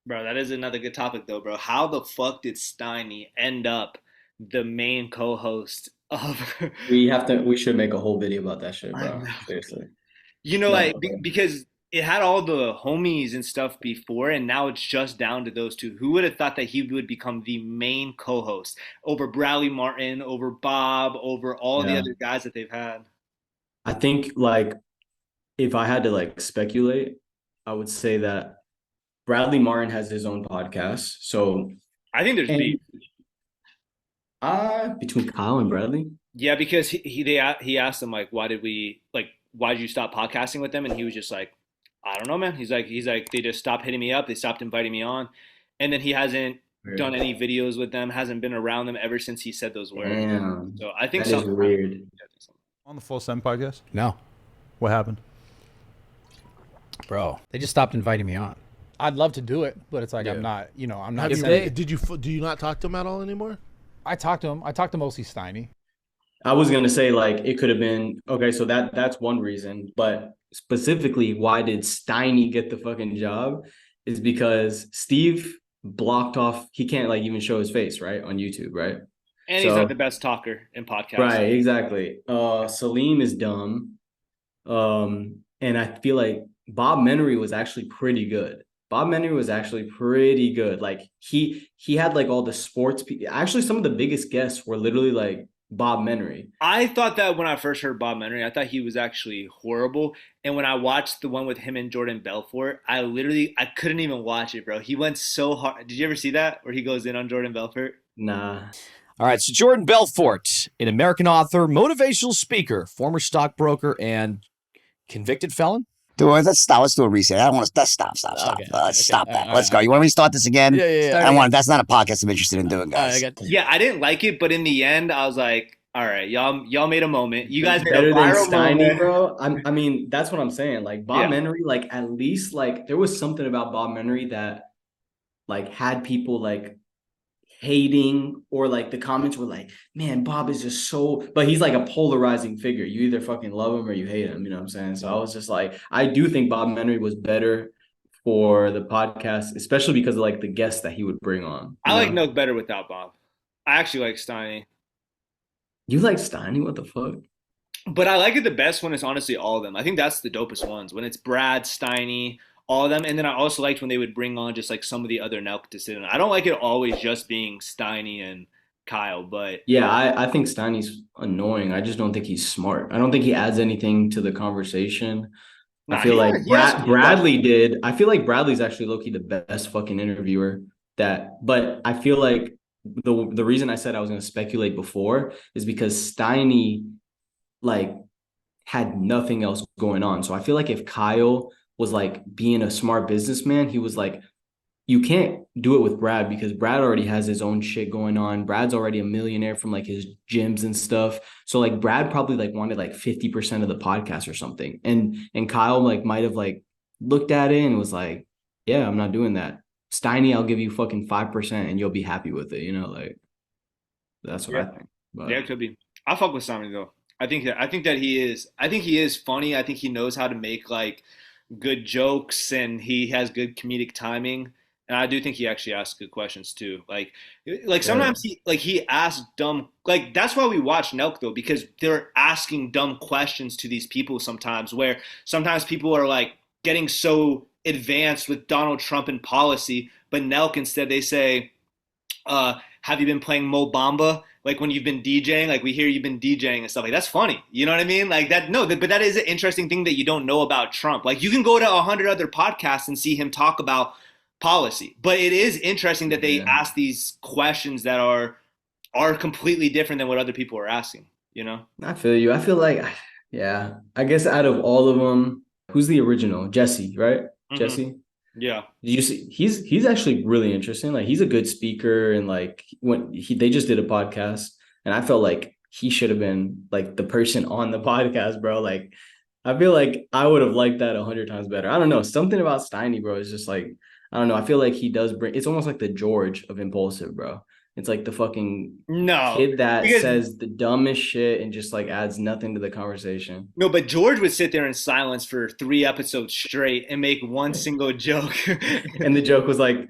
Bro, that is another good topic though, bro. How the fuck did Steiny end up the main co-host of We should make a whole video about that shit, I bro. know. Seriously. Like No, bro. because it had all the homies and stuff before, and now it's just down to those two. Who would have thought that he would become the main co-host over Bradley Martyn, over Bob, over all the Yeah. other guys that they've had? I think like if I had to like speculate, I would say that Bradley Martin has his own podcast. So I think there's beef. and between Kyle and Bradley. Yeah, because he asked him like, why did you stop podcasting with them? And he was just like, I don't know, man. He's like they just stopped hitting me up. They stopped inviting me on, and then he hasn't done Weird. any videos with them. Hasn't been around them ever since he said those words. Damn. So I think That is something happened. weird. On the Full Send podcast? No, What happened? bro. They just stopped inviting me on. I'd love to do it, but it's like Yeah. I'm not. Have sending- do you not talk to him at all anymore? I talked to him. I talked to mostly Steiny. I was gonna say like it could have been okay, so that's one reason, but specifically why did Steiny get the fucking job is because Steve blocked off, he can't like even show his face, right? On YouTube, right? And he's not So the best talker in podcasts. right, exactly. Salim is dumb. And I feel like Bob Menry was actually pretty good. Bob Menry was actually pretty good. Like he had like all the sports actually some of the biggest guests were literally like Bob Menry. I thought that when I first heard Bob Menery, I thought he was actually horrible. And when I watched the one with him and Jordan Belfort, I couldn't even watch it, bro. He went so hard. Did you ever see that where he goes in on Jordan Belfort? Nah. All right, so Jordan Belfort, an American author, motivational speaker, former stockbroker, and convicted felon. Dude, let's stop. Let's do a reset. I don't want to. Let's stop. Let's stop that. Let's go. You want me to start this again? Yeah. I don't want. That's not a podcast I'm interested in doing, guys. Yeah, I didn't like it, but in the end, I was like, all right, y'all made a moment. You guys made a Better than viral Steiny, moment. bro. I mean, that's what I'm saying. Like Bob Yeah. Menry, like at least like there was something about Bob Menry that like had people like hating or like the comments were like, man, Bob is just so, but he's like a polarizing figure. You either fucking love him or you hate him, you know what I'm saying? So I was just like, I do think Bob Menry was better for the podcast, especially because of like the guests that he would bring on. I like know? Nelk better without Bob. I actually like Steiny. You like Steiny? What the fuck? But I like it the best when it's honestly all of them. I think that's the dopest ones. When it's Brad, Steiny, all of them. And then I also liked when they would bring on just like some of the other Nelk to sit in. I don't like it always just being Steiny and Kyle, but Yeah, I think Steiny's annoying. I just don't think he's smart. I don't think he adds anything to the conversation. I nah, feel like he has Bradley did. I feel like Bradley's actually low-key the best fucking interviewer but I feel like the reason I said I was going to speculate before is because Steiny like had nothing else going on. So I feel like if Kyle was like being a smart businessman, he was like, you can't do it with Brad because Brad already has his own shit going on. Brad's already a millionaire from like his gyms and stuff. So like Brad probably like wanted like 50% of the podcast or something. And Kyle like might have like looked at it and was like, yeah, I'm not doing that. Steiny, I'll give you fucking 5% and you'll be happy with it, you know, like that's what I think. But yeah, it could be. I fuck with Steiny though. I think he is funny. I think he knows how to make like good jokes and he has good comedic timing. And I do think he actually asks good questions too. Like sometimes he asks dumb like that's why we watch Nelk though, because they're asking dumb questions to these people sometimes where sometimes people are like getting so advanced with Donald Trump and policy, but Nelk instead they say, have you been playing Mo Bamba? Like when you've been DJing, like we hear you've been DJing and stuff like that's funny. You know what I mean? Like that, no, but that is an interesting thing that you don't know about Trump. Like you can go to 100 other podcasts and see him talk about policy, but it is interesting that they ask these questions that are completely different than what other people are asking, you know? I feel you. I feel like, yeah, I guess out of all of them, who's the original? Jesse, right? Mhm. Jesse. Yeah. Did you see? He's actually really interesting. Like he's a good speaker, and like when they just did a podcast, and I felt like he should have been like the person on the podcast, bro. Like I feel like I would have liked that 100 times better. I don't know. Something about Steiny, bro, is just like I don't know. I feel like he does bring. It's almost like the George of Impulsive, bro. It's like the fucking No, kid that because says the dumbest shit and just like adds nothing to the conversation. no, but George would sit there in silence for 3 episodes straight and make one single joke. And the joke was like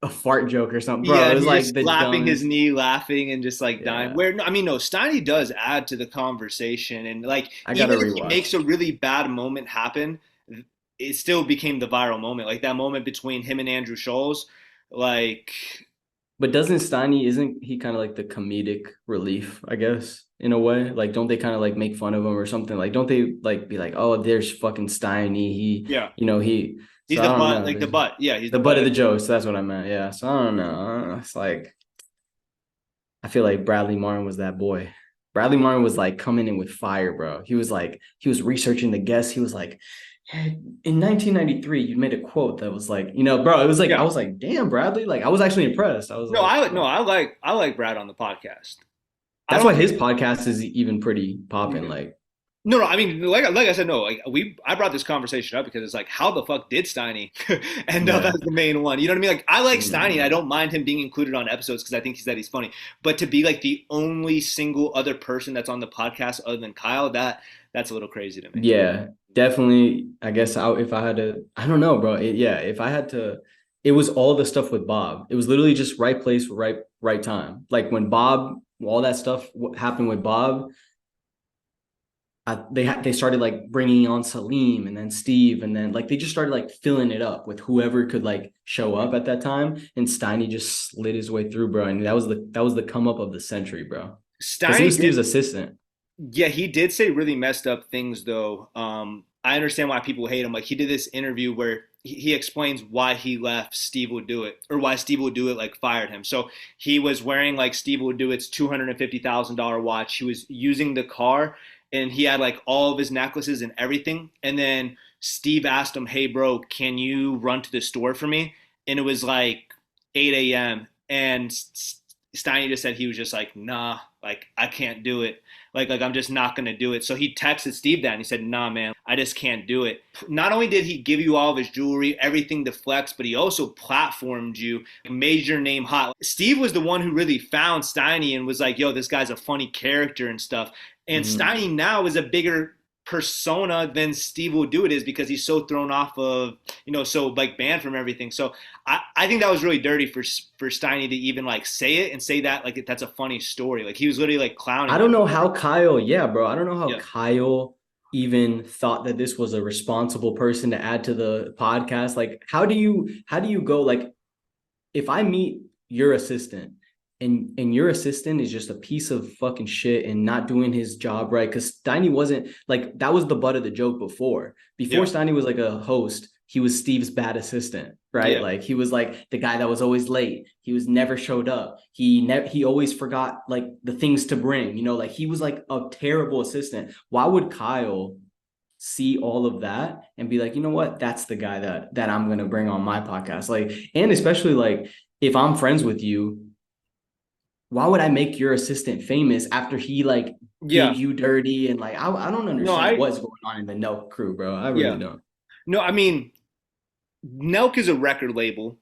a fart joke or something, bro. Yeah, It was he's like just the slapping his dumbest. knee, laughing, and just like dying. Yeah, Where no, I mean, no, Steiny does add to the conversation, and like I gotta even if he rewatch. makes a really bad moment happen, it still became the viral moment. Like that moment between him and Andrew Scholes, like But doesn't Steiny, isn't he kind of like the comedic relief, I guess, in a way? Like, don't they kind of like make fun of him or something? Like, don't they like be like, oh, there's fucking Steiny. yeah, So he's I the don't butt, know. like the butt. Yeah, he's The the butt butt of of the the jokes. That's what I meant. Yeah. So I don't know. I don't know. It's like, I feel like Bradley Martin was that boy. Bradley Martin was like coming in with fire, bro. He was researching the guests. He was like, hey, in 1993, you made a quote that was like, bro, it was like, I yeah. was like, damn, Bradley. Like, I was actually impressed. I was No, like, I like Brad on the podcast. I that's don't why think his podcast is even pretty popping. Mhm. Like, No, I mean, like I said, no, like I brought this conversation up because it's like, how the fuck did Steiny end up yeah. as the main one? You know what I mean? Like, I like Steiny, and I Mhm. don't mind him being included on episodes because I think he's funny. But to be like the only single other person that's on the podcast other than Kyle, that's a little crazy to me. Yeah, definitely. I guess if I had to, I don't know, bro. If I had to, it was all the stuff with Bob. It was literally just right place, right time. Like when Bob, all that stuff happened with Bob. They started like bringing on Salim and then Steve and then like they just started like filling it up with whoever could like show up at that time. And Steiny just slid his way through, bro. And that was the come up of the century, bro. Because he Steiny was did Steve's assistant. Yeah, he did say really messed up things though. I understand why people hate him. Like he did this interview where he explains why he left Steve Will Do It or why Steve Will Do It like fired him. So he was wearing like Steve Will Do It's $250,000 watch. He was using the car and he had like all of his necklaces and everything. And then Steve asked him, "Hey bro, can you run to the store for me?" And it was like 8 a.m. and Steiny just said he was just like, "Nah, like I can't do it. Like I'm just not gonna do it." So he texted Steve that and he said, "Nah, man, I just can't do it." Not only did he give you all of his jewelry, everything to flex, but he also platformed you, made your name hot. Steve was the one who really found Steiny and was like, "Yo, this guy's a funny character and stuff." And Mhm. Steiny now is a bigger persona than Steve Will Do It is because he's so thrown off of, so like banned from everything. So I think that was really dirty for Steiny to even like say it and say that like that's a funny story. Like he was literally like clowning I don't him. know how Kyle, yeah, bro. I don't know how Yeah. Kyle even thought that this was a responsible person to add to the podcast. Like, how do you go like if I meet your assistant and your assistant is just a piece of fucking shit and not doing his job right, because Steiny wasn't like that was the butt of the joke before. Before Yeah. Steiny was like a host, he was Steve's bad assistant, right? Yeah. Like he was like the guy that was always late. He was never showed up. He always forgot like the things to bring, like he was like a terrible assistant. Why would Kyle see all of that and be like, you know what, that's the guy that I'm gonna bring on my podcast? Like, and especially like if I'm friends with you, why would I make your assistant famous after he like Yeah. did you dirty? And like I don't No, understand what's going on in the Nelk crew, bro. I really yeah. don't. No, I mean, Nelk is a record label.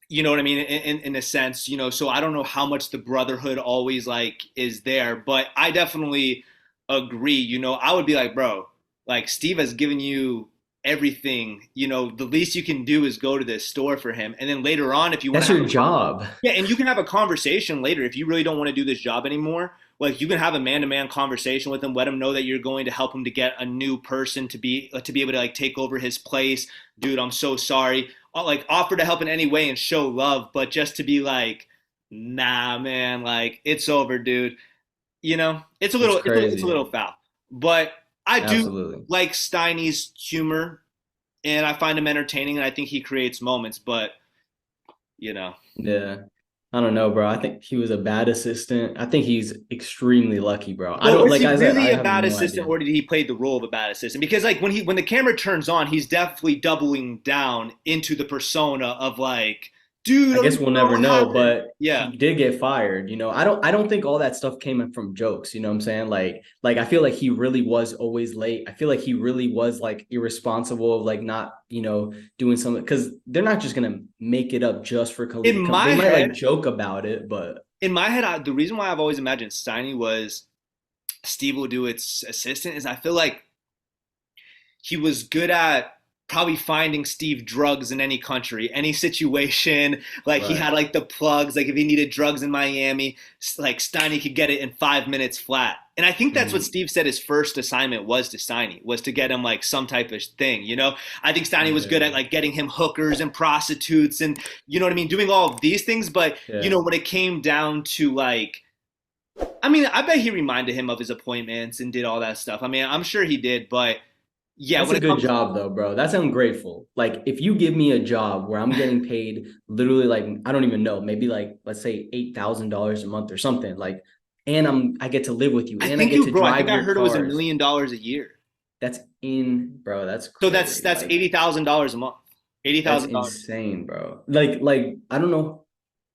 You know what I mean? In a sense, so I don't know how much the brotherhood always like is there, but I definitely agree. I would be like, bro, like Steve has given you everything. The least you can do is go to this store for him. And then later on, if you want That's to have your job. yeah, and you can have a conversation later if you really don't want to do this job anymore. Like you can have a man-to-man conversation with him, let him know that you're going to help him to get a new person to be able to like take over his place. Dude, I'm so sorry. Like offer to help in any way and show love, but just to be like, nah, man, like it's over, dude. It's a It's little it's a crazy. little foul. But I do Absolutely. like Steiny's humor, and I find him entertaining, and I think he creates moments. But you know. Yeah. I don't know, bro. I think he was a bad assistant. I think he's extremely lucky, bro. I Well, don't, was like he I said, really I a have bad no assistant, idea. or did he play the role of a bad assistant? Because like when the camera turns on, he's definitely doubling down into the persona of like dude. I guess we'll never what know, happened. but Yeah. he did get fired. I don't think all that stuff came from jokes. You know what I'm saying? Like I feel like he really was always late. I feel like he really was like irresponsible of like not, doing something, because they're not just gonna make it up just for Khalid. In my They might head, like joke about it, but the reason why I've always imagined Steiny was SteveWillDoIt's assistant is I feel like he was good at probably finding Steve drugs in any country, any situation. Like he Right. had like the plugs. Like if he needed drugs in Miami, like Steiny could get it in 5 minutes flat. And I think that's what Steve said his first assignment was to Steiny, was to get him like some type of thing. I think Steiny was good at like getting him hookers and prostitutes and you know what I mean, doing all of these things. But when it came down to like, I mean, I bet he reminded him of his appointments and did all that stuff. I mean, I'm sure he did, but yeah, that's a good job though, bro. That's ungrateful. Like if you give me a job where I'm getting paid literally like, I don't even know, maybe like let's say $8,000 a month or something, like, and I get to live with you, and I get to drive I think I your heard it was $1 cars. million a year. That's That's So crazy. that's Like, $80,000 a month. that's $80,000. insane, bro. Like I don't know.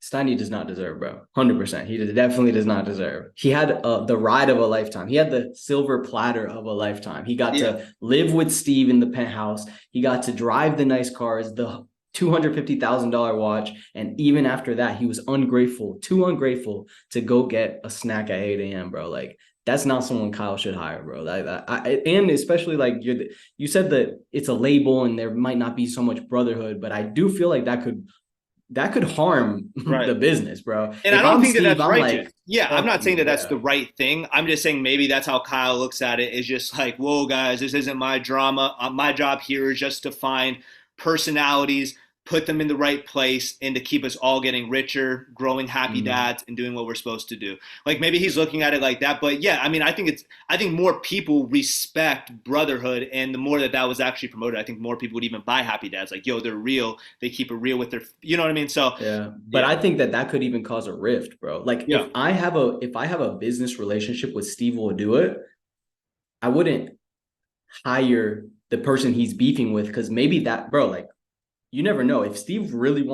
Steiny does not deserve, bro. 100%. He definitely does not deserve. He had the ride of a lifetime. He had the silver platter of a lifetime. He got to live with Steve in the penthouse. He got to drive the nice cars, the $250,000 watch. And even after that, he was too ungrateful to go get a snack at 8 a.m., bro. Like, that's not someone Kyle should hire, bro. And especially like you said that it's a label and there might not be so much brotherhood, but I do feel like that could harm the business, bro. And if I don't I'm think Steve, that that's I'm right. like, I'm not saying that that's yeah. the right thing. I'm just saying maybe that's how Kyle looks at it. Is just like, whoa, guys, this isn't my drama. My job here is just to find personalities, put them in the right place, and to keep us all getting richer, growing happy dads, and doing what we're supposed to do. Like maybe he's looking at it like that. But yeah, I mean, I think more people respect brotherhood, and the more that was actually promoted, I think more people would even buy happy dads. Like, yo, they're real. They keep it real with their, you know what I mean? So yeah, but I think that could even cause a rift, bro. Like if I have a business relationship with Steve I wouldn't hire the person he's beefing with, because maybe that, bro, like, you never know. If Steve really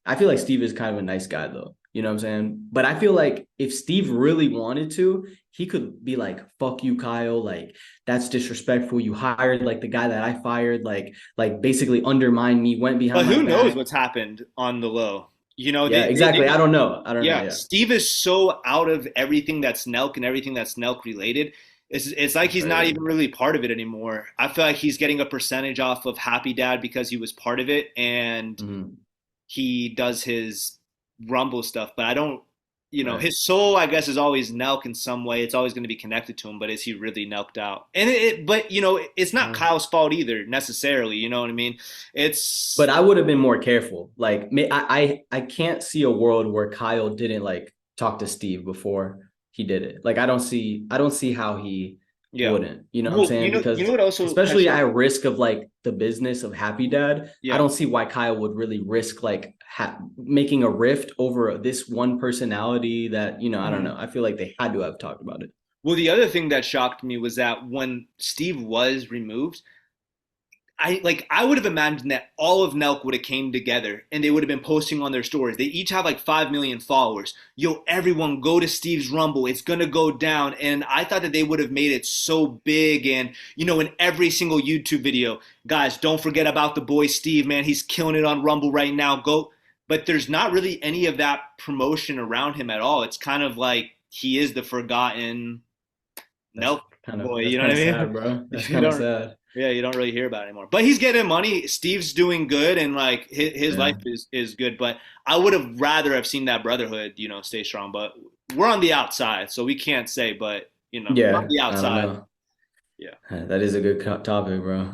I feel like Steve is kind of a nice guy though. You know what I'm saying? But I feel like if Steve really wanted to, he could be like, fuck you, Kyle. Like, that's disrespectful. You hired like the guy that I fired, like basically undermined me, went behind my back. But who knows what's happened on the low? Exactly. I don't know. Yeah. Steve is so out of everything that's Nelk and everything that's Nelk related. It's like he's not even really part of it anymore. I feel like he's getting a percentage off of Happy Dad because he was part of it, and he does his Rumble stuff. But I don't, his soul, I guess, is always Nelk in some way. It's always going to be connected to him. But is he really Nelked out? And it's not Kyle's fault either necessarily. You know what I mean? But I would have been more careful. Like, I can't see a world where Kyle didn't like talk to Steve before he did it. Like, I don't see how he wouldn't. You know what I'm saying? Because what also, especially at risk of like the business of Happy Dad, I don't see why Kyle would really risk like making a rift over this one personality that, I don't know. I feel like they had to have talked about it. Well, the other thing that shocked me was that when Steve was removed, I would have imagined that all of Nelk would have came together and they would have been posting on their stories. They each have like 5 million followers. Yo, everyone go to Steve's Rumble. It's going to go down. And I thought that they would have made it so big. And, in every single YouTube video, guys, don't forget about the boy Steve, man. He's killing it on Rumble right now. Go. But there's not really any of that promotion around him at all. It's kind of like he is the forgotten Nelk boy. You know what I mean? Sad, bro. That's kind of sad. Yeah, you don't really hear about it anymore. But he's getting money. Steve's doing good, and like his life is good. But I would have rather have seen that brotherhood, stay strong. But we're on the outside, so we can't say. But we're on the outside. Yeah, that is a good topic, bro.